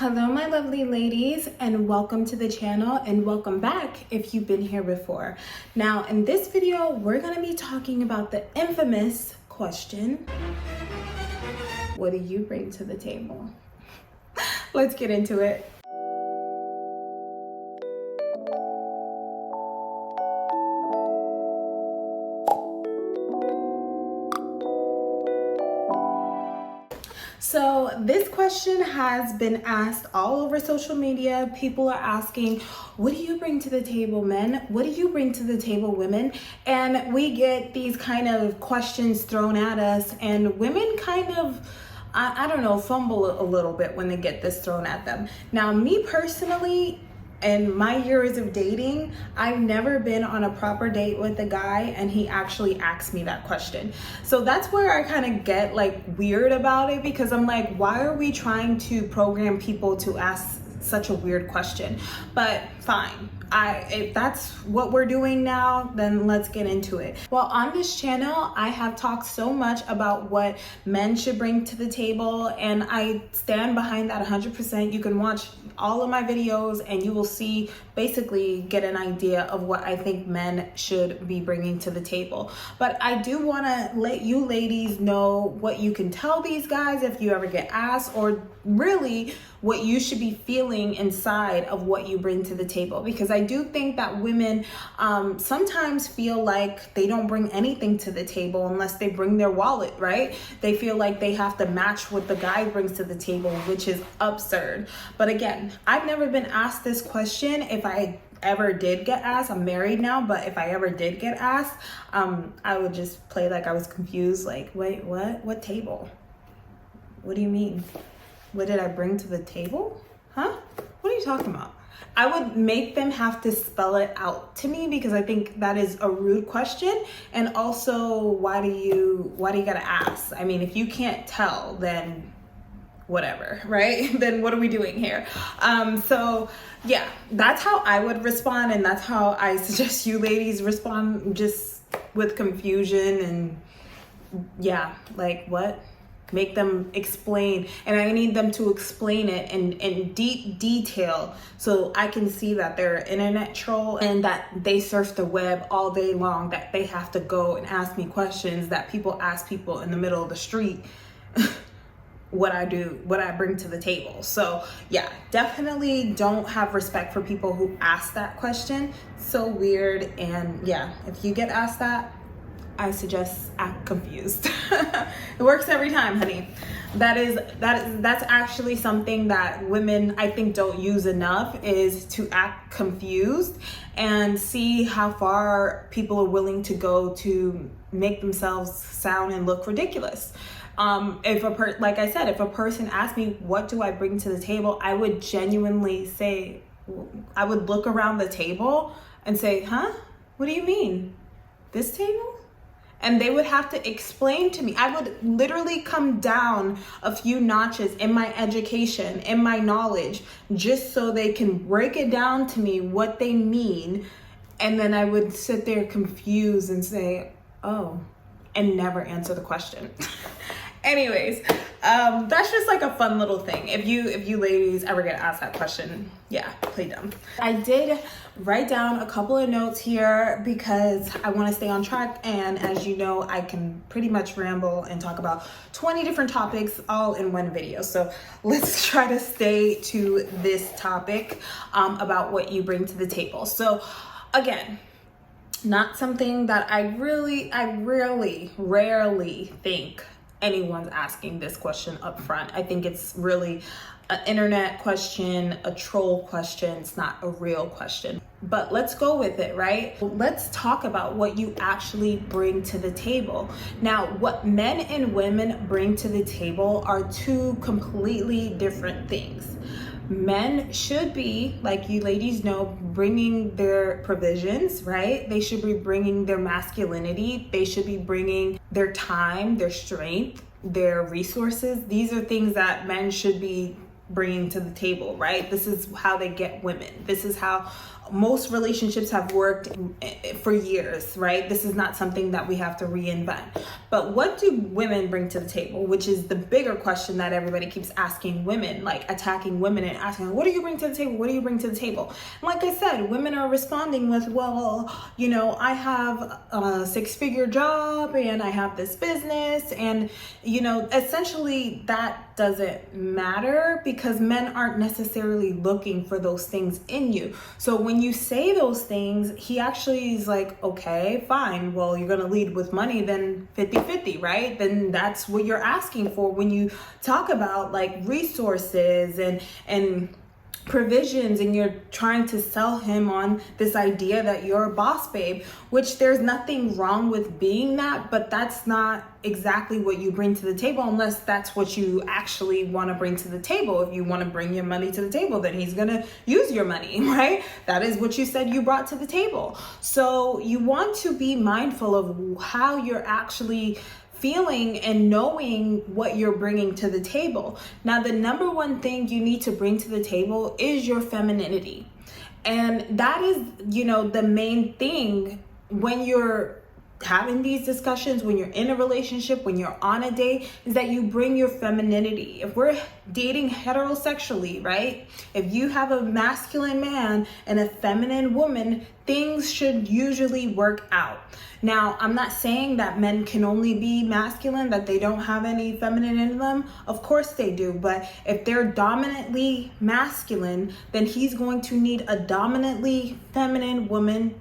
Hello my lovely ladies, and welcome to the channel, and welcome back if you've been here before. Now in this video we're going to be talking about the infamous question, what do you bring to the table? Let's get into it. So this question has been asked all over social media. People are asking, what do you bring to the table, men? What do you bring to the table, women? And we get these kind of questions thrown at us, and women kind of, I don't know, fumble a little bit when they get this thrown at them. Now, me personally, in my years of dating, I've never been on a proper date with a guy and he actually asked me that question. So that's where I kind of get like weird about it, because I'm like, why are we trying to program people to ask such a weird question? But fine. If that's what we're doing now, then let's get into it. Well, on this channel, I have talked so much about what men should bring to the table, and I stand behind that 100%. You can watch all of my videos and you will see, basically get an idea of what I think men should be bringing to the table. But I do want to let you ladies know what you can tell these guys if you ever get asked, or really what you should be feeling inside of what you bring to the table. Because I do think that women sometimes feel like they don't bring anything to the table unless they bring their wallet, right? They feel like they have to match what the guy brings to the table, which is absurd. But again, I've never been asked this question. If I ever did get asked, I'm married now, but if I ever did get asked, I would just play like I was confused, like, wait, what table? What do you mean? What did I bring to the table? Huh? What are you talking about? I would make them have to spell it out to me, because I think that is a rude question. And also, why do you gotta ask? I mean, if you can't tell, then whatever, right? Then what are we doing here? So yeah, that's how I would respond, and that's how I suggest you ladies respond, just with confusion. And yeah, like, what? Make them explain, and I need them to explain it in deep detail, so I can see that they're an internet troll and that they surf the web all day long, that they have to go and ask me questions that people ask people in the middle of the street what I do, what I bring to the table. So yeah, definitely don't have respect for people who ask that question. So weird. And yeah, if you get asked that, I suggest act confused. It works every time, honey. That's actually something that women, I think, don't use enough, is to act confused and see how far people are willing to go to make themselves sound and look ridiculous. Like I said, if a person asked me, what do I bring to the table? I would genuinely say, I would look around the table and say, huh? What do you mean? This table? And they would have to explain to me. I would literally come down a few notches in my education, in my knowledge, just so they can break it down to me what they mean. And then I would sit there confused and say, oh, and never answer the question. Anyways, that's just like a fun little thing. If you ladies ever get asked that question, yeah, play dumb. I did write down a couple of notes here because I want to stay on track, and as you know, I can pretty much ramble and talk about 20 different topics all in one video. So let's try to stay to this topic about what you bring to the table. So again, not something that I rarely think anyone's asking this question up front. I think it's really an internet question, a troll question. It's not a real question. But let's go with it, right? Let's talk about what you actually bring to the table. Now, what men and women bring to the table are two completely different things. Men should be, like you ladies know, bringing their provisions, right? They should be bringing their masculinity. They should be bringing their time, their strength, their resources. These are things that men should be bringing to the table, right? This is how they get women. This is how most relationships have worked for years, right? This is not something that we have to reinvent. But what do women bring to the table? Which is the bigger question that everybody keeps asking women, like attacking women and asking, what do you bring to the table? What do you bring to the table? And like I said, women are responding with, well, you know, I have a 6-figure job and I have this business. And, you know, essentially that doesn't matter because men aren't necessarily looking for those things in you. So when you say those things, he actually is like, okay, fine. Well, you're going to lead with money, then 50-50, right? Then that's what you're asking for when you talk about like resources and provisions, and you're trying to sell him on this idea that you're a boss babe, which there's nothing wrong with being that, but that's not exactly what you bring to the table unless that's what you actually want to bring to the table. If you want to bring your money to the table, then he's gonna use your money, right? That is what you said you brought to the table. So you want to be mindful of how you're actually feeling and knowing what you're bringing to the table. Now, the number one thing you need to bring to the table is your femininity. And that is, you know, the main thing when you're having these discussions, when you're in a relationship, when you're on a date, is that you bring your femininity. If we're dating heterosexually, right? If you have a masculine man and a feminine woman, things should usually work out. Now, I'm not saying that men can only be masculine, that they don't have any feminine in them. Of course they do. But if they're dominantly masculine, then he's going to need a dominantly feminine woman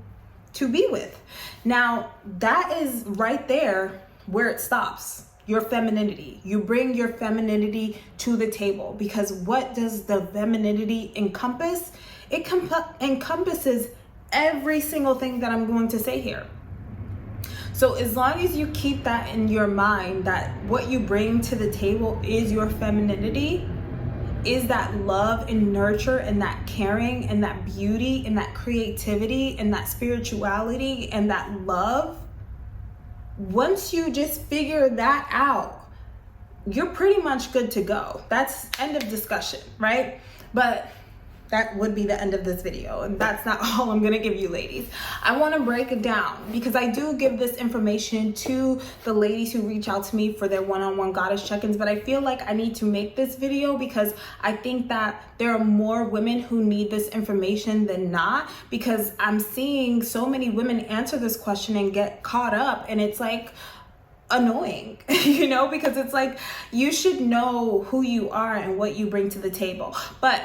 to be with. Now, that is right there where it stops. Your femininity. You bring your femininity to the table, because what does the femininity encompass? It encompasses every single thing that I'm going to say here. So as long as you keep that in your mind, that what you bring to the table is your femininity, is that love and nurture and that caring and that beauty and that creativity and that spirituality and that love, once you just figure that out, you're pretty much good to go. That's end of discussion, right? But that would be the end of this video, and that's not all I'm gonna give you, ladies. I wanna break it down because I do give this information to the ladies who reach out to me for their one-on-one goddess check-ins, but I feel like I need to make this video because I think that there are more women who need this information than not, because I'm seeing so many women answer this question and get caught up, and it's like annoying, you know, because it's like you should know who you are and what you bring to the table. But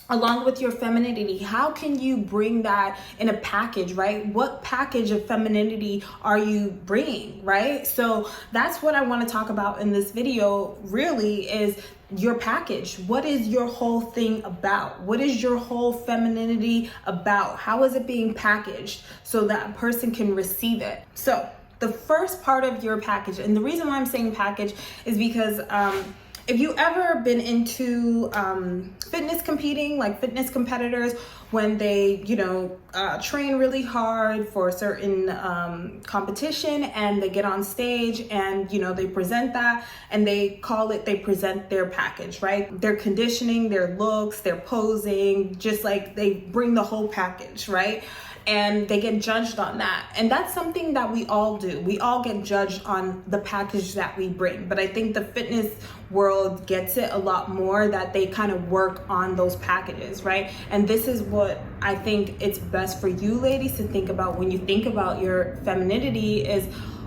along with your femininity, how can you bring that in a package, right? What package of femininity are you bringing, right? So that's what I want to talk about in this video, really, is your package. What is your whole thing about? What is your whole femininity about? How is it being packaged so that a person can receive it? So the first part of your package, and the reason why I'm saying package is because if you ever been into fitness competing, like fitness competitors, when they, you know, train really hard for a certain competition, and they get on stage and, you know, they present that, and they present their package, right? Their conditioning, their looks, their posing, just like they bring the whole package, right? And they get judged on that. And that's something that we all do. We all get judged on the package that we bring. But I think the fitness world gets it a lot more, that they kind of work on those packages, right? And this is what I think it's best for you ladies to think about when you think about your femininity, is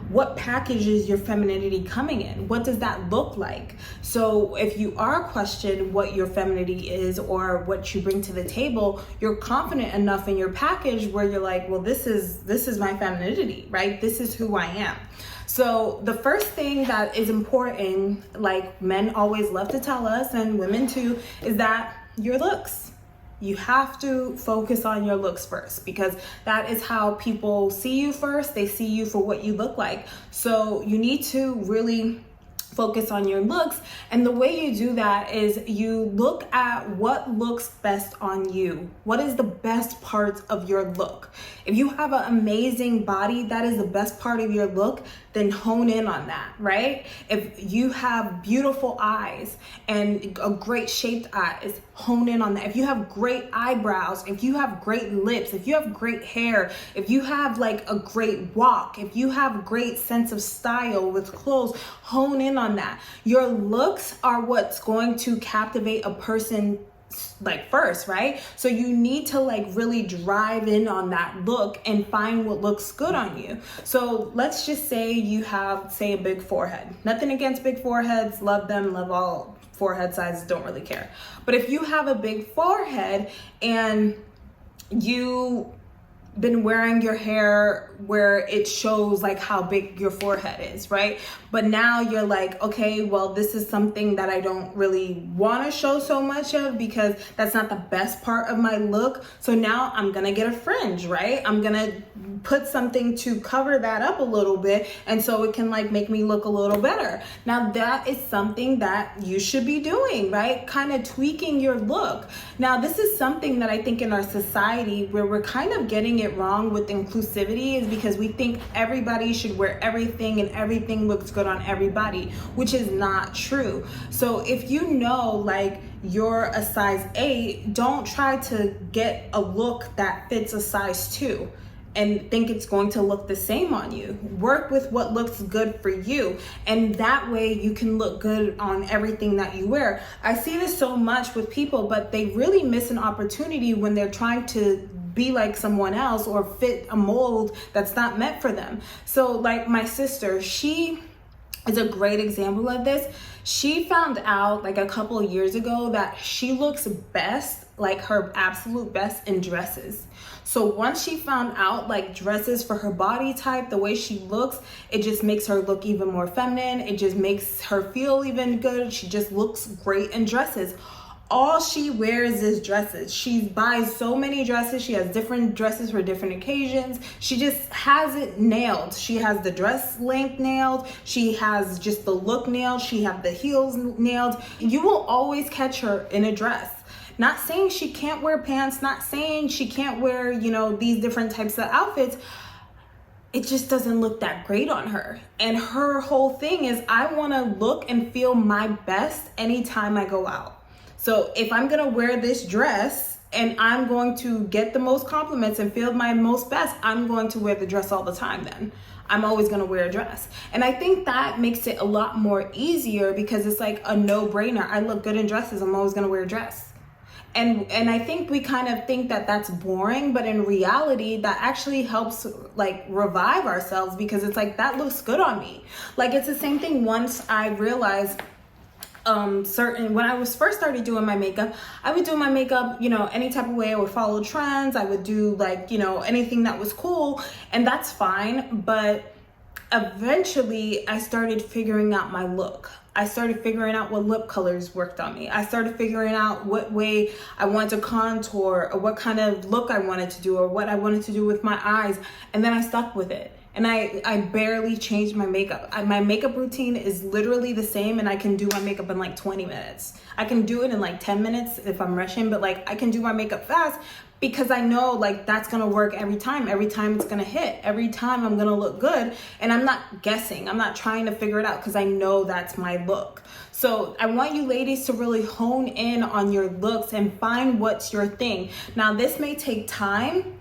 what package is your femininity coming in? What does that look like? So if you are questioning what your femininity is or what you bring to the table, you're confident enough in your package where you're like, well, this is my femininity, right? This is who I am. So the first thing that is important, like men always love to tell us, and women too, is that your looks. You have to focus on your looks first, because that is how people see you first. They see you for what you look like. So you need to really focus on your looks. And the way you do that is you look at what looks best on you. What is the best parts of your look? If you have an amazing body, that is the best part of your look, then hone in on that, right? If you have beautiful eyes and a great shaped eyes, hone in on that. If you have great eyebrows, if you have great lips, if you have great hair, if you have like a great walk, if you have a great sense of style with clothes, hone in on that. Your looks are what's going to captivate a person like first, right? So you need to like really drive in on that look and find what looks good on you. So let's just say you have, say, a big forehead. Nothing against big foreheads, love them, love all forehead sizes, don't really care. But if you have a big forehead and you been wearing your hair where it shows like how big your forehead is, right? But now you're like, okay, well, this is something that I don't really want to show so much of because that's not the best part of my look. So now I'm gonna get a fringe, right? I'm gonna put something to cover that up a little bit, and so it can like make me look a little better. Now that is something that you should be doing, right? Kind of tweaking your look. Now this is something that I think in our society where we're kind of getting it wrong with inclusivity is because we think everybody should wear everything and everything looks good on everybody, which is not true. So if you know like you're a size 8, don't try to get a look that fits a size 2 and think it's going to look the same on you. Work with what looks good for you, and that way you can look good on everything that you wear. I see this so much with people, but they really miss an opportunity when they're trying to be like someone else or fit a mold that's not meant for them. So like my sister, she is a great example of this. She found out like a couple of years ago that she looks best, like her absolute best, in dresses. So once she found out like dresses for her body type, the way she looks, it just makes her look even more feminine. It just makes her feel even good. She just looks great in dresses. All she wears is dresses. She buys so many dresses. She has different dresses for different occasions. She just has it nailed. She has the dress length nailed. She has just the look nailed. She has the heels nailed. You will always catch her in a dress. Not saying she can't wear pants, not saying she can't wear, you know, these different types of outfits. It just doesn't look that great on her. And her whole thing is, I want to look and feel my best anytime I go out. So if I'm gonna wear this dress and I'm going to get the most compliments and feel my most best, I'm going to wear the dress all the time then. I'm always gonna wear a dress. And I think that makes it a lot more easier because it's like a no-brainer. I look good in dresses, I'm always gonna wear a dress. And I think we kind of think that that's boring, but in reality, that actually helps like revive ourselves because it's like, that looks good on me. Like it's the same thing once I realized when I was first started doing my makeup, I would do my makeup, you know, any type of way. I would follow trends. I would do like, you know, anything that was cool, and that's fine. But eventually I started figuring out my look. I started figuring out what lip colors worked on me. I started figuring out what way I wanted to contour or what kind of look I wanted to do or what I wanted to do with my eyes. And then I stuck with it. And I barely changed my makeup. My makeup routine is literally the same, and I can do my makeup in like 20 minutes. I can do it in like 10 minutes if I'm rushing, but like I can do my makeup fast because I know like that's gonna work every time. Every time it's gonna hit. Every time I'm gonna look good, and I'm not guessing. I'm not trying to figure it out because I know that's my look. So I want you ladies to really hone in on your looks and find what's your thing. Now this may take time.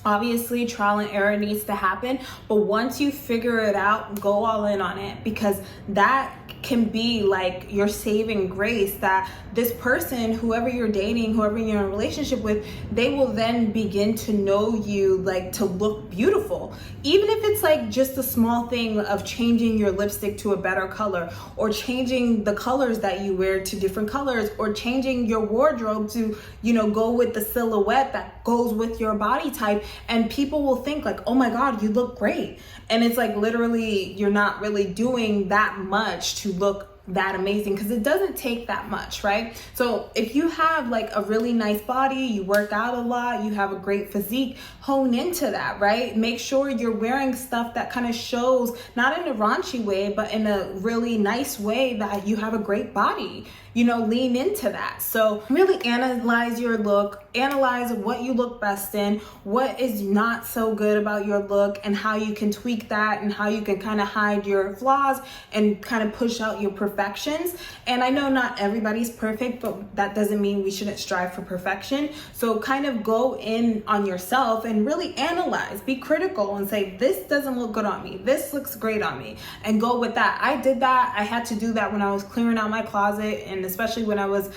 Obviously, trial and error needs to happen, but once you figure it out, go all in on it, because that can be like your saving grace, that this person, whoever you're dating, whoever you're in a relationship with, they will then begin to know you like to look beautiful. Even if it's like just a small thing of changing your lipstick to a better color, or changing the colors that you wear to different colors, or changing your wardrobe to, you know, go with the silhouette that goes with your body type, and people will think like, oh my God, you look great. And it's like literally you're not really doing that much to look that amazing, because it doesn't take that much, right? So if you have like a really nice body, you work out a lot, you have a great physique, hone into that, right? Make sure you're wearing stuff that kind of shows, not in a raunchy way, but in a really nice way, that you have a great body. lean into that. So really analyze your look, analyze what you look best in, what is not so good about your look, and how you can tweak that, and how you can kind of hide your flaws and kind of push out your perfections. And I know not everybody's perfect, but that doesn't mean we shouldn't strive for perfection. So kind of go in on yourself and really analyze, be critical, and say, this doesn't look good on me, this looks great on me, and go with that. I did that. I had to do that when I was clearing out my closet, and especially when I was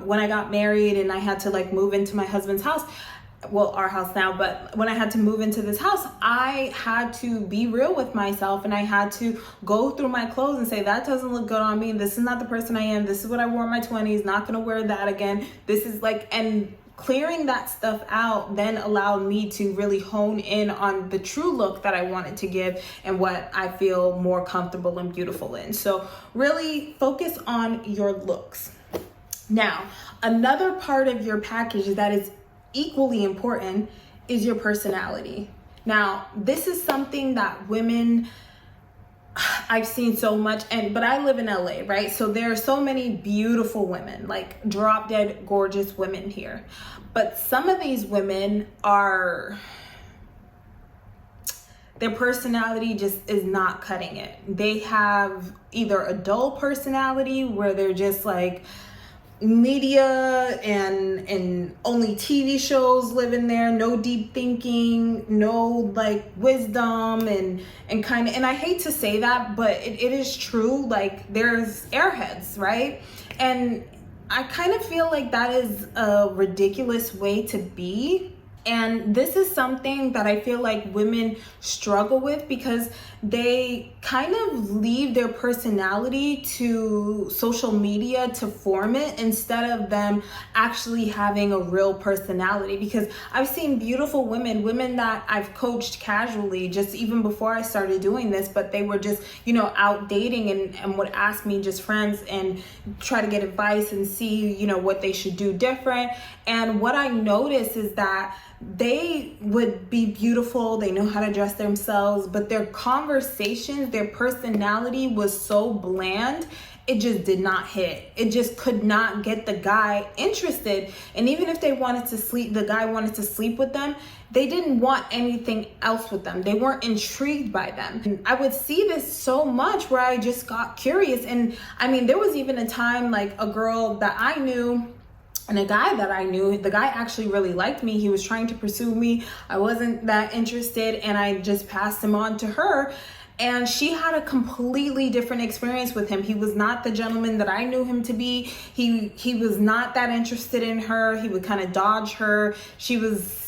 when I got married and I had to like move into my husband's house. Well, our house now, but when I had to move into this house, I had to be real with myself, and I had to go through my clothes and say, that doesn't look good on me, this is not the person I am, this is what I wore in my 20s, not gonna wear that again, this is like, and clearing that stuff out then allowed me to really hone in on the true look that I wanted to give and what I feel more comfortable and beautiful in. So really focus on your looks. Now, another part of your package that is equally important is your personality. Now, this is something that women, I've seen so much, but I live in LA, right? So there are so many beautiful women, like drop dead gorgeous women here. But some of these women their personality just is not cutting it. They have either a dull personality where they're just like media and only TV shows live in there, no deep thinking, no like wisdom, and I hate to say that, but it is true. Like there's airheads, right? And I kind of feel like that is a ridiculous way to be. And this is something that I feel like women struggle with because they kind of leave their personality to social media to form it instead of them actually having a real personality. Because I've seen beautiful women that I've coached casually just even before I started doing this, but they were just, out dating and would ask me, just friends, and try to get advice and see, what they should do different. And what I noticed is that they would be beautiful, they know how to dress themselves, but their conversations, their personality was so bland, it just did not hit. It just could not get the guy interested. And even if they wanted to sleep, the guy wanted to sleep with them, they didn't want anything else with them. They weren't intrigued by them. And I would see this so much where I just got curious. And I mean, there was even a time like a girl that I knew and a guy that I knew, the guy actually really liked me. He was trying to pursue me. I wasn't that interested, and I just passed him on to her. And she had a completely different experience with him. He was not the gentleman that I knew him to be. He was not that interested in her. He would kind of dodge her. She was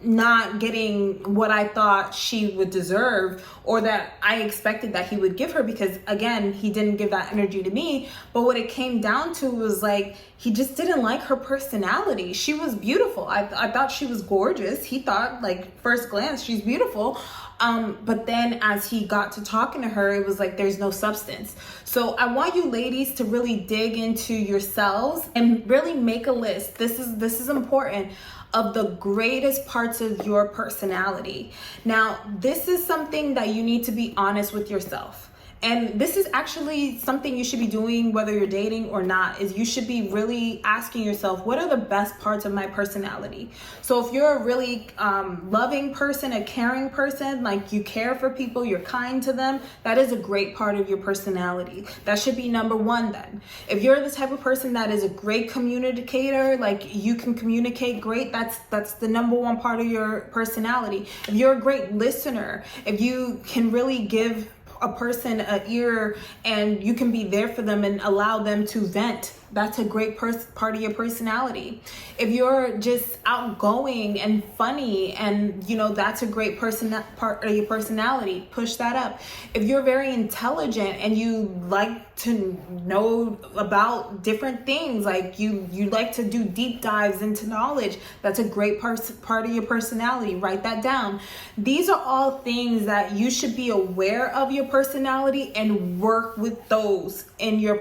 not getting what I thought she would deserve, or that I expected that he would give her, because again, he didn't give that energy to me. But what it came down to was like, he just didn't like her personality. She was beautiful. I thought she was gorgeous. He thought, like, first glance, she's beautiful. But then as he got to talking to her, it was like there's no substance. So I want you ladies to really dig into yourselves and really make a list. This is important, of the greatest parts of your personality. Now, this is something that you need to be honest with yourself. And this is actually something you should be doing whether you're dating or not, is you should be really asking yourself, what are the best parts of my personality? So if you're a really loving person, a caring person, like you care for people, you're kind to them, that is a great part of your personality. That should be number one then. If you're the type of person that is a great communicator, like you can communicate great, that's the number one part of your personality. If you're a great listener, if you can really give a person an ear and you can be there for them and allow them to vent, that's a great part of your personality. If you're just outgoing and funny, and that's a great part of your personality, push that up. If you're very intelligent and you like to know about different things, like you like to do deep dives into knowledge, that's a great part of your personality. Write that down. These are all things that you should be aware of your personality and work with those in your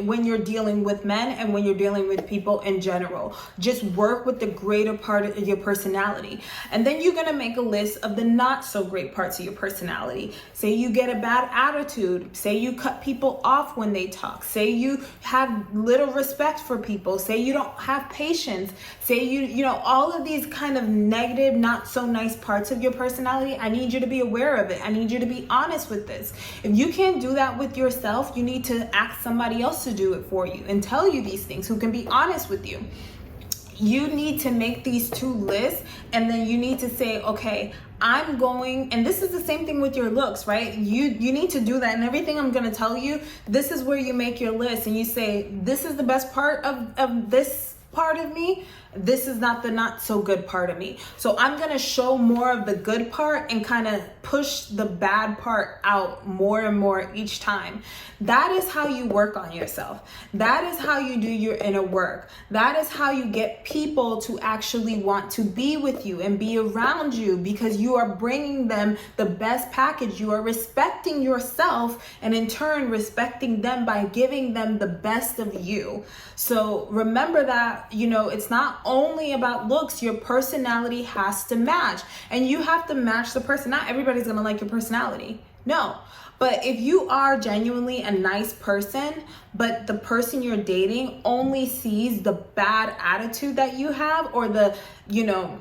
when you're dealing with with men and when you're dealing with people in general. Just work with the greater part of your personality. And then you're going to make a list of the not so great parts of your personality. Say you get a bad attitude. Say you cut people off when they talk. Say you have little respect for people. Say you don't have patience. Say you know, all of these kind of negative, not so nice parts of your personality. I need you to be aware of it. I need you to be honest with this. If you can't do that with yourself, you need to ask somebody else to do it for you and tell you these things, who can be honest with you. You need to make these 2 lists, and then you need to say, okay, I'm going, and this is the same thing with your looks, right? You need to do that, and everything I'm going to tell you, this is where you make your list, and you say, this is the best part of this part of me. This is not the not so good part of me. So I'm going to show more of the good part and kind of push the bad part out more and more each time. That is how you work on yourself. That is how you do your inner work. That is how you get people to actually want to be with you and be around you, because you are bringing them the best package. You are respecting yourself, and in turn respecting them by giving them the best of you. So remember that, you know, it's not only about looks. Your personality has to match, and you have to match the person. Not everybody's gonna like your personality, no. But if you are genuinely a nice person, but the person you're dating only sees the bad attitude that you have, or the, you know,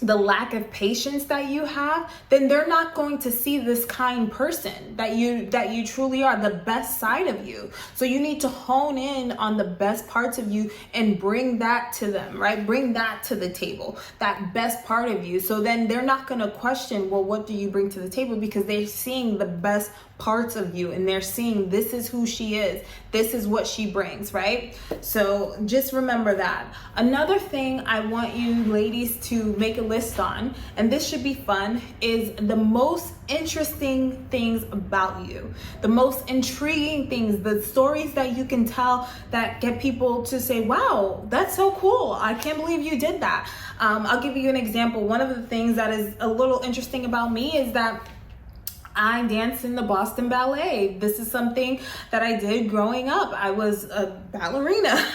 the lack of patience that you have, then they're not going to see this kind person that you truly are, the best side of you. So you need to hone in on the best parts of you and bring that to them, right? Bring that to the table, that best part of you. So then they're not going to question, well, what do you bring to the table? Because they're seeing the best parts of you, and they're seeing this is who she is, this is what she brings, right? So just remember that. Another thing I want you ladies to make a list on, and this should be fun, is the most interesting things about you, the most intriguing things, the stories that you can tell that get people to say, wow, that's so cool, I can't believe you did that. I'll give you an example. One of the things that is a little interesting about me is that I danced in the Boston Ballet. This is something that I did growing up. I was a ballerina.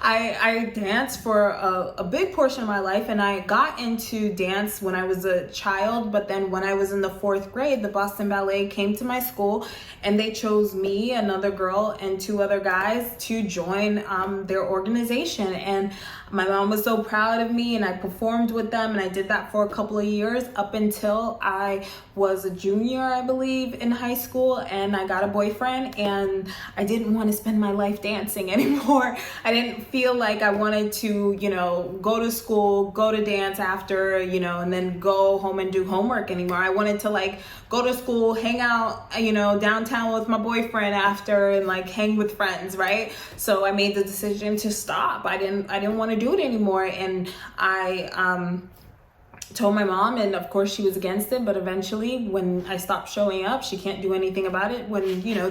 I danced for a big portion of my life, and I got into dance when I was a child. But then when I was in the 4th grade, the Boston Ballet came to my school, and they chose me, another girl, and 2 other guys to join their organization. And my mom was so proud of me, and I performed with them, and I did that for a couple of years up until I was a junior, I believe, in high school, and I got a boyfriend, and I didn't want to spend my life dancing anymore. I didn't feel like I wanted to, you know, go to school, go to dance after, you know, and then go home and do homework anymore. I wanted to like go to school, hang out, you know, downtown with my boyfriend after, and like hang with friends, right? So I made the decision to stop. I didn't want to do it anymore, and I told my mom, and of course she was against it. But eventually, when I stopped showing up, she can't do anything about it. When, you know,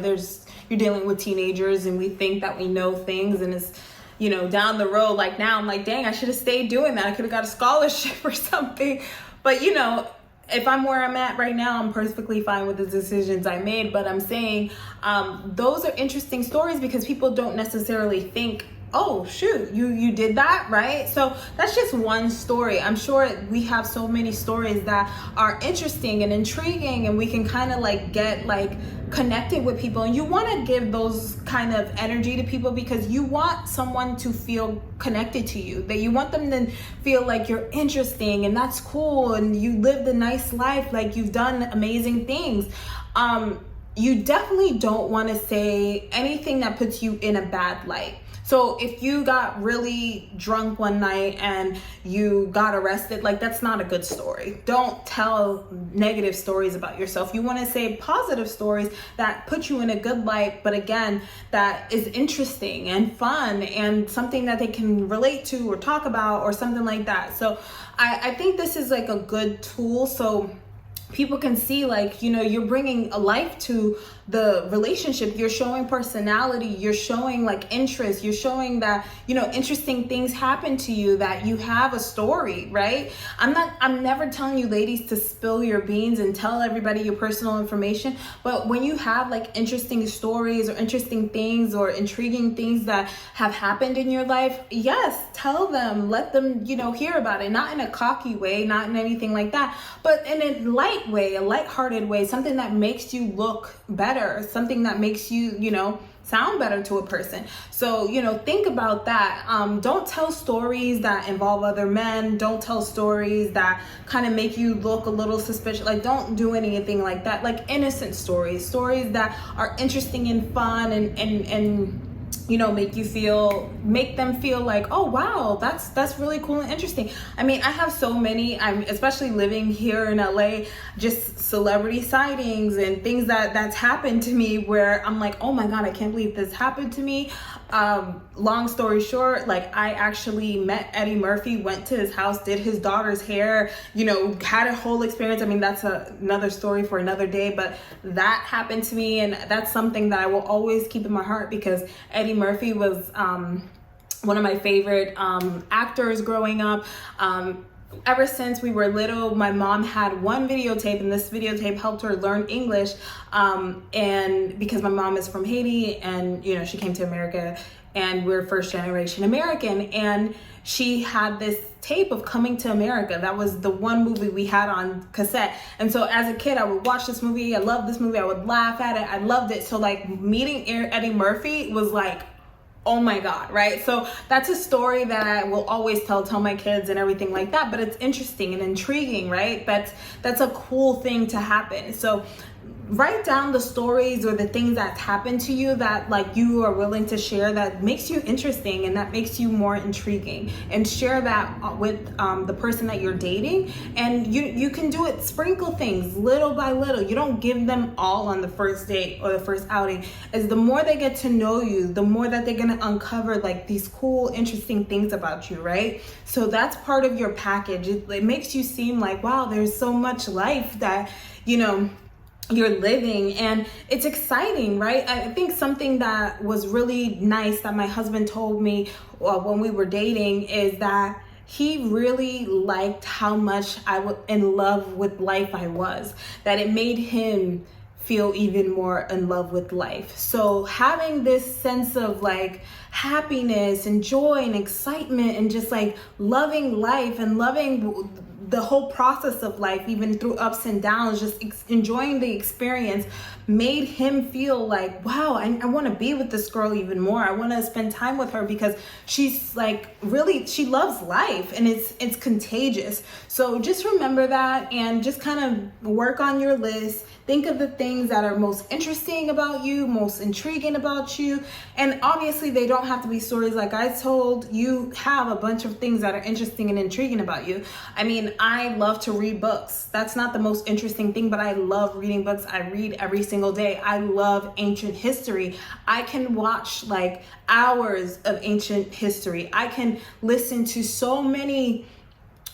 you're dealing with teenagers, and we think that we know things, and it's, you know, down the road. Like now, I'm like, dang, I should have stayed doing that. I could have got a scholarship or something. But you know, if I'm where I'm at right now, I'm perfectly fine with the decisions I made. But I'm saying those are interesting stories, because people don't necessarily think, oh shoot, you did that, right? So that's just one story. I'm sure we have so many stories that are interesting and intriguing, and we can kind of like get like connected with people. And you want to give those kind of energy to people, because you want someone to feel connected to you, that you want them to feel like you're interesting, and that's cool, and you lived a nice life, like you've done amazing things. You definitely don't want to say anything that puts you in a bad light. So if you got really drunk one night and you got arrested, like that's not a good story. Don't tell negative stories about yourself. You want to say positive stories that put you in a good light, but again, that is interesting and fun and something that they can relate to or talk about or something like that. So I think this is like a good tool. So people can see, like, you know, you're bringing a life to the relationship. You're showing personality, you're showing like interest, you're showing that, you know, interesting things happen to you, that you have a story, right? I'm never telling you ladies to spill your beans and tell everybody your personal information, but when you have like interesting stories or interesting things or intriguing things that have happened in your life, yes, tell them, let them, you know, hear about it, not in a cocky way, not in anything like that, but in a light way, a lighthearted way, something that makes you look better, something that makes you, you know, sound better to a person. So, you know, think about that. Don't tell stories that involve other men. Don't tell stories that kind of make you look a little suspicious. Like, don't do anything like that. Like innocent stories that are interesting and fun and you know, make them feel like, oh wow, that's really cool and interesting. I mean, I have so many, especially living here in LA, just celebrity sightings and things that's happened to me where I'm like, oh my God, I can't believe this happened to me. Long story short, like, I actually met Eddie Murphy, went to his house, did his daughter's hair, you know, had a whole experience. I mean, that's another story for another day, but that happened to me, and that's something that I will always keep in my heart, because Eddie Murphy was one of my favorite actors growing up. Ever since we were little, my mom had one videotape, and this videotape helped her learn English. And because my mom is from Haiti, and, you know, she came to America, and we're first generation American, and she had this tape of Coming to America. That was the one movie we had on cassette. And so as a kid, I would watch this movie. I loved this movie. I would laugh at it. I loved it. So like, meeting Eddie Murphy was like, oh my God, right? So that's a story that I will always tell my kids and everything like that, but it's interesting and intriguing, right? That's a cool thing to happen. So write down the stories or the things that happen to you that like you are willing to share, that makes you interesting and that makes you more intriguing, and share that with the person that you're dating. And you can do it, sprinkle things little by little. You don't give them all on the first date or the first outing. As the more they get to know you, the more that they're gonna uncover like these cool, interesting things about you, right? So that's part of your package. It makes you seem like, wow, there's so much life that, you know, you're living, and it's exciting, right? I think something that was really nice that my husband told me when we were dating is that he really liked how much I was in love with life I was, that it made him feel even more in love with life. So having this sense of like happiness and joy and excitement and just like loving life and loving the whole process of life, even through ups and downs, just enjoying the experience, made him feel like, wow, I want to be with this girl even more. I want to spend time with her because she's like, really, she loves life, and it's contagious. So just remember that, and just kind of work on your list. Think of the things that are most interesting about you, most intriguing about you. And obviously they don't have to be stories like I told. You have a bunch of things that are interesting and intriguing about you. I mean, I love to read books. That's not the most interesting thing, but I love reading books. I read every single day. I love ancient history. I can watch like hours of ancient history. I can listen to so many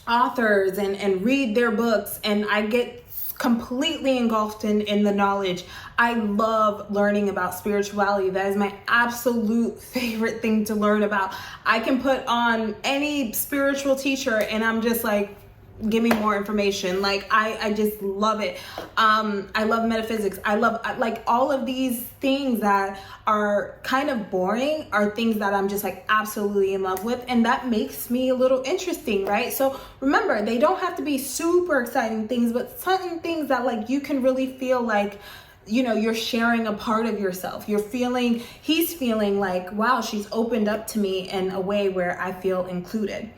authors and read their books, and I get completely engulfed in the knowledge. I love learning about spirituality. That is my absolute favorite thing to learn about. I can put on any spiritual teacher and I'm just like, give me more information. Like I just love it. I love metaphysics. I love like all of these things that are kind of boring are things that I'm just like absolutely in love with, and that makes me a little interesting, right? So remember, they don't have to be super exciting things, but certain things that like you can really feel like, you know, you're sharing a part of yourself. He's feeling like, wow, she's opened up to me in a way where I feel included.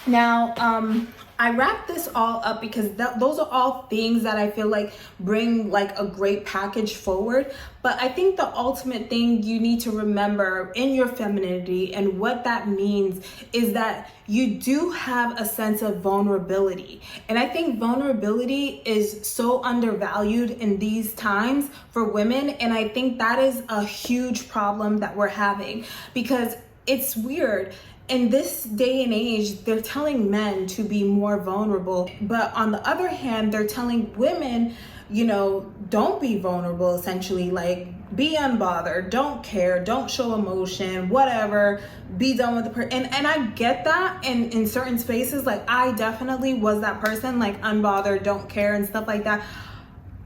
Now, I wrap this all up because those are all things that I feel like bring like a great package forward. But I think the ultimate thing you need to remember in your femininity and what that means is that you do have a sense of vulnerability. And I think vulnerability is so undervalued in these times for women. And I think that is a huge problem that we're having, because it's weird. in this day and age, they're telling men to be more vulnerable, but on the other hand, they're telling women, you know, don't be vulnerable, essentially, like be unbothered, don't care, don't show emotion, whatever, be done with the person. And I get that in certain spaces. Like I definitely was that person, like unbothered, don't care and stuff like that.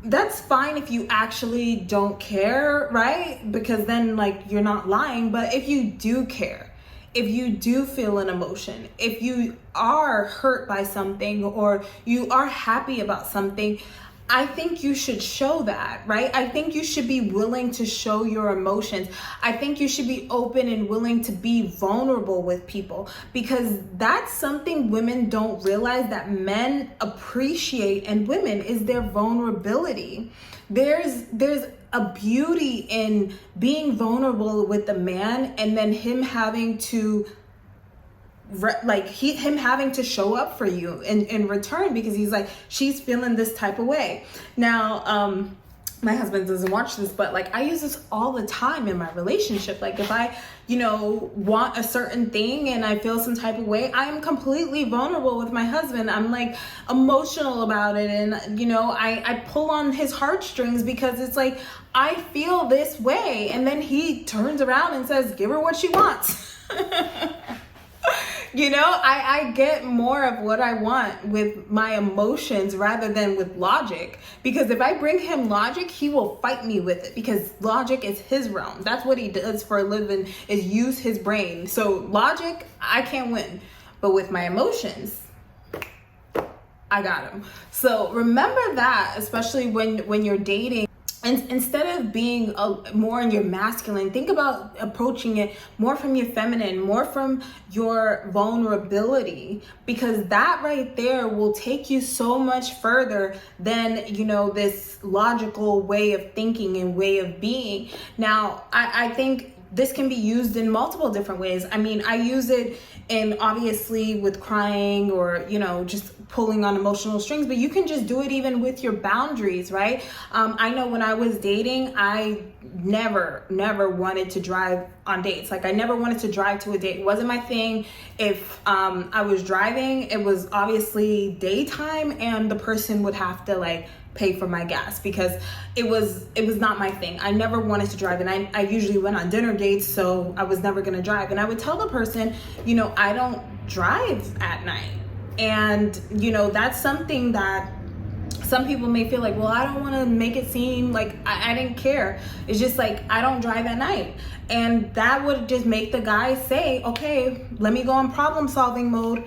That's fine if you actually don't care, right? Because then like you're not lying. But if you do care, if you do feel an emotion, if you are hurt by something or you are happy about something, I think you should show that, right? I think you should be willing to show your emotions. I think you should be open and willing to be vulnerable with people, because that's something women don't realize that men appreciate in women is their vulnerability. There's a beauty in being vulnerable with a man and then him having to him having to show up for you in return, because he's like, she's feeling this type of way. Now, my husband doesn't watch this, but like I use this all the time in my relationship. Like if I, you know, want a certain thing and I feel some type of way, I am completely vulnerable with my husband. I'm like emotional about it. And, you know, I pull on his heartstrings because it's like, I feel this way. And then he turns around and says, give her what she wants. You know, I get more of what I want with my emotions rather than with logic. Because if I bring him logic, he will fight me with it, because logic is his realm. That's what he does for a living, is use his brain. So logic, I can't win. But with my emotions, I got him. So remember that, especially when you're dating. And instead of being more in your masculine, think about approaching it more from your feminine, more from your vulnerability, because that right there will take you so much further than, you know, this logical way of thinking and way of being. Now, I think this can be used in multiple different ways. I mean, I use it in obviously with crying or, you know, just pulling on emotional strings, but you can just do it even with your boundaries, right? I know when I was dating, I never wanted to drive on dates. Like I never wanted to drive to a date. It wasn't my thing. If I was driving, it was obviously daytime and the person would have to like pay for my gas, because it was not my thing. I never wanted to drive, and I usually went on dinner dates, so I was never gonna drive. And I would tell the person, you know, I don't drive at night. And you know, that's something that some people may feel like, well, I don't want to make it seem like I didn't care. It's just like, I don't drive at night. And that would just make the guy say, okay, let me go in problem solving mode.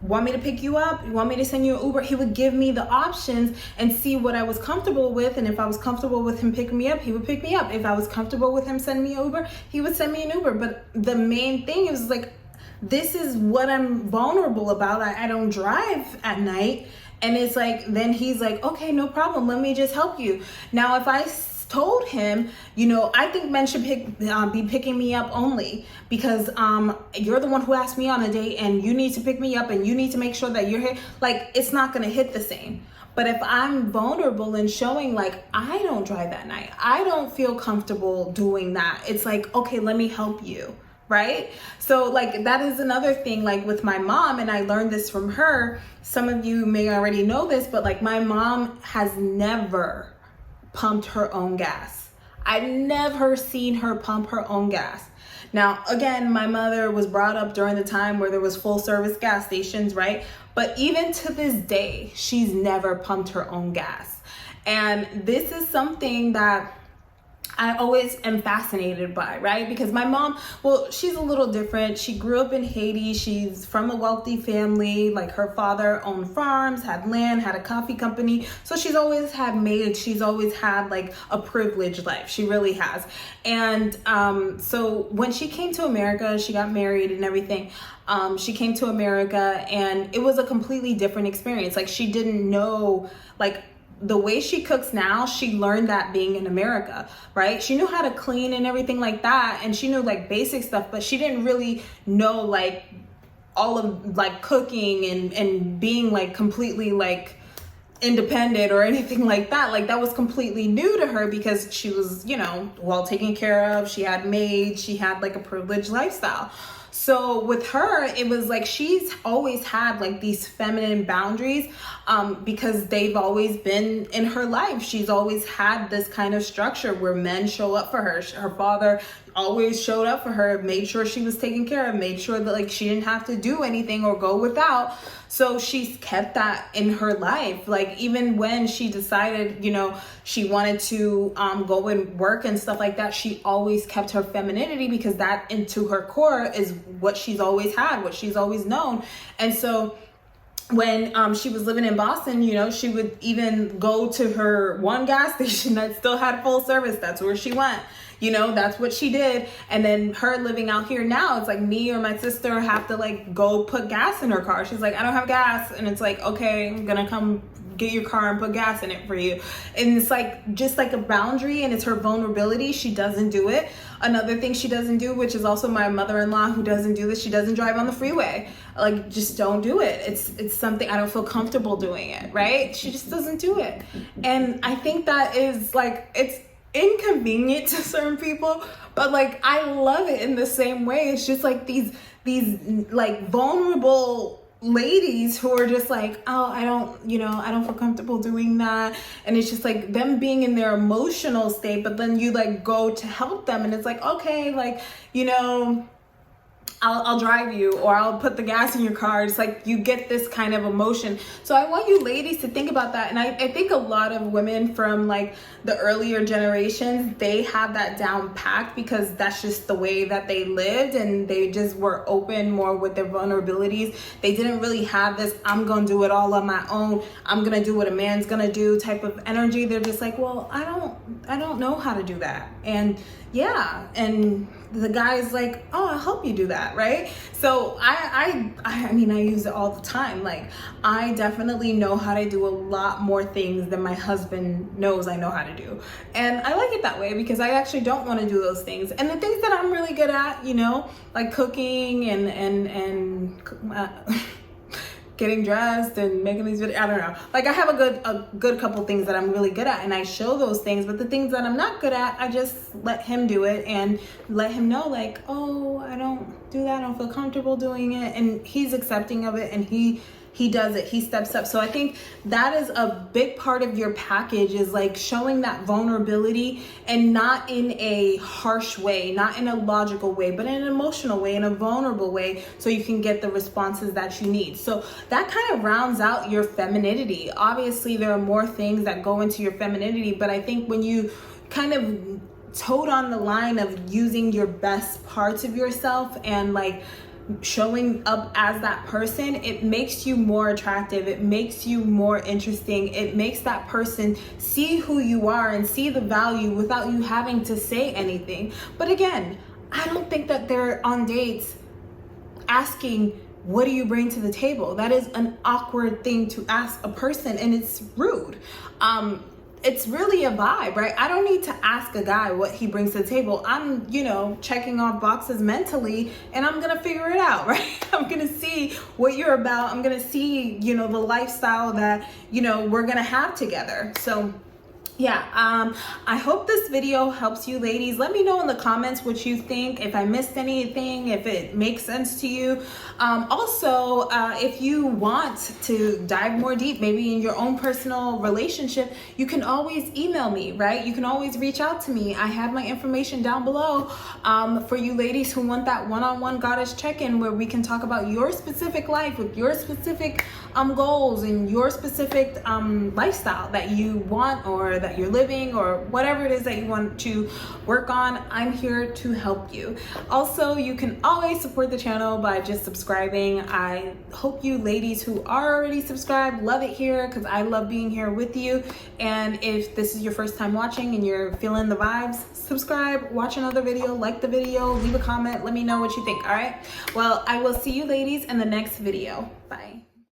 Want me to pick you up? You want me to send you an Uber? He would give me the options and see what I was comfortable with. And if I was comfortable with him picking me up, he would pick me up. If I was comfortable with him sending me an Uber, he would send me an Uber. But the main thing is like, this is what I'm vulnerable about. I don't drive at night. And it's like, then he's like, okay, no problem. Let me just help you. Now, if I told him, you know, I think men should be picking me up only because you're the one who asked me on a date and you need to pick me up and you need to make sure that you're here. Like, it's not going to hit the same. But if I'm vulnerable and showing like, I don't drive at night, I don't feel comfortable doing that, it's like, okay, let me help you. Right? So like that is another thing, like with my mom, and I learned this from her. Some of you may already know this, but like my mom has never pumped her own gas. I've never seen her pump her own gas. Now, again, my mother was brought up during the time where there was full service gas stations, right? But even to this day, she's never pumped her own gas. And this is something that I always am fascinated by, right? Because my mom, well, she's a little different. She grew up in Haiti. She's from a wealthy family. Like her father owned farms, had land, had a coffee company. So she's always had maids. She's always had like a privileged life. She really has. And so when she came to America, she got married and everything. She came to America and it was a completely different experience. Like she didn't know, like, the way she cooks now, she learned that being in America, right? She knew how to clean and everything like that. And she knew like basic stuff, but she didn't really know like all of like cooking and being like completely like independent or anything like that. Like that was completely new to her because she was, you know, well taken care of. She had maids, she had like a privileged lifestyle. So with her, it was like she's always had like these feminine boundaries because they've always been in her life. She's always had this kind of structure where men show up for her. Her father always showed up for her, made sure she was taken care of, made sure that like she didn't have to do anything or go without. So she's kept that in her life. Like even when she decided, you know, she wanted to go and work and stuff like that, she always kept her femininity because that into her core is what she's always had, what she's always known. And so when she was living in Boston, you know, she would even go to her one gas station that still had full service. That's where she went. You know, that's what she did. And then her living out here now, it's like me or my sister have to like go put gas in her car. She's like, I don't have gas. And it's like, okay, I'm gonna come get your car and put gas in it for you. And it's like just like a boundary, and it's her vulnerability. She doesn't do it. Another thing she doesn't do, which is also my mother-in-law who doesn't do this, she doesn't drive on the freeway. Like, just don't do it. It's something I don't feel comfortable doing it, right? She just doesn't do it. And I think that is like, it's inconvenient to certain people, but like I love it in the same way. It's just like these like vulnerable ladies who are just like, oh, I don't feel comfortable doing that. And it's just like them being in their emotional state, but then you like go to help them and it's like, okay, like, you know, I'll drive you, or I'll put the gas in your car. It's like you get this kind of emotion. So I want you ladies to think about that. And I think a lot of women from like the earlier generations, they have that down packed because that's just the way that they lived, and they just were open more with their vulnerabilities. They didn't really have this, I'm gonna do it all on my own, I'm gonna do what a man's gonna do type of energy. They're just like, well, I don't know how to do that. And yeah, and the guy's like, oh, I'll help you do that, right? So I mean, I use it all the time. Like, I definitely know how to do a lot more things than my husband knows I know how to do. And I like it that way because I actually don't want to do those things. And the things that I'm really good at, you know, like cooking and getting dressed and making these videos, I don't know. Like I have a good couple things that I'm really good at, and I show those things, but the things that I'm not good at, I just let him do it and let him know like, oh, I don't do that, I don't feel comfortable doing it. And he's accepting of it, and he does it, he steps up. So I think that is a big part of your package, is like showing that vulnerability, and not in a harsh way, not in a logical way, but in an emotional way, in a vulnerable way, so you can get the responses that you need. So that kind of rounds out your femininity. Obviously, there are more things that go into your femininity, but I think when you kind of toed on the line of using your best parts of yourself and like showing up as that person, it makes you more attractive, it makes you more interesting, it makes that person see who you are and see the value without you having to say anything. But again, I don't think that they're on dates asking, what do you bring to the table? That is an awkward thing to ask a person, and it's rude. It's really a vibe, right? I don't need to ask a guy what he brings to the table. I'm, you know, checking off boxes mentally, and I'm gonna figure it out, right? I'm gonna see what you're about. I'm gonna see, you know, the lifestyle that, you know, we're gonna have together. So yeah, I hope this video helps you ladies. Let me know in the comments what you think, if I missed anything, if it makes sense to you. Also, if you want to dive more deep, maybe in your own personal relationship, you can always email me, right? You can always reach out to me. I have my information down below for you ladies who want that one-on-one goddess check-in, where we can talk about your specific life with your specific goals and your specific lifestyle that you want, or that you're living, or whatever it is that you want to work on. I'm here to help you. Also, you can always support the channel by just subscribing. I hope you ladies who are already subscribed love it here, because I love being here with you. And if this is your first time watching and you're feeling the vibes, subscribe, watch another video, like the video, leave a comment, let me know what you think. All right, well, I will see you ladies in the next video. Bye.